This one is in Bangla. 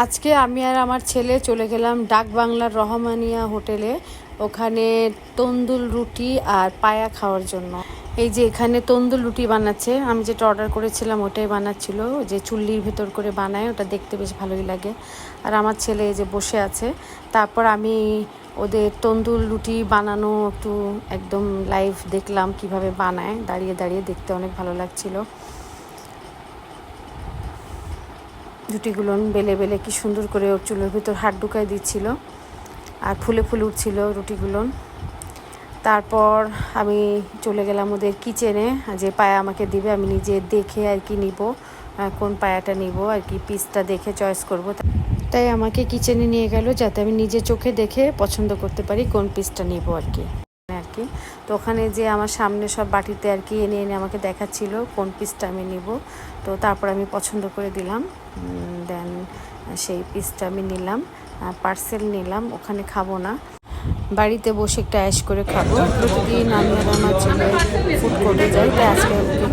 আজকে আমি আর আমার ছেলে চলে গেলাম ডাক বাংলার রহমানিয়া হোটেলে। ওখানে তন্দুর রুটি আর পায়া খাওয়ার জন্য। এই যে এখানে তন্দুর রুটি বানাচ্ছে, আমি যেটা অর্ডার করেছিলাম ওটাই বানাচ্ছিল, যে চুল্লির ভেতর করে বানায়, ওটা দেখতে বেশ ভালোই লাগে। আর আমার ছেলে এই যে বসে আছে। তারপর আমি ওদের তন্দুর রুটি বানানো একটু একদম লাইভ দেখলাম কিভাবে বানায়, দাঁড়িয়ে দাঁড়িয়ে দেখতে অনেক ভালো লাগছিল। রুটিগুলো বেলে বেলে কি সুন্দর করে ওর চুলের ভিতর হাত ঢুকাই দিচ্ছিল, আর ফুলে ফুলে উঠছিল রুটিগুলো। তারপর আমি চলে গেলাম ওদের কিচেনে, যে পায়া আমাকে দিবে আমি নিজে দেখে আর কি নিব, কোন পায়াটা নিব আর কি, পিসটা দেখে চয়েস করব। তাই আমাকে কিচেনে নিয়ে গেল যাতে আমি নিজে চোখে দেখে পছন্দ করতে পারি কোন পিসটা নিব আর কি। তো ওখানে যে আমার সামনে সব বাটিতে আর কি এনে এনে আমাকে দেখাচ্ছিল কোন পিসটা আমি নিব। তো তারপর আমি পছন্দ করে দিলাম, দেন সেই পিসটা আমি নিলাম, পার্সেল নিলাম। ওখানে খাবো না, বাড়িতে বসে একটু অ্যাশ করে খাবো। প্রতিদিন আমি আর আমার ছেলে ফুড কোর্টে যাই, তাই আজকে একটু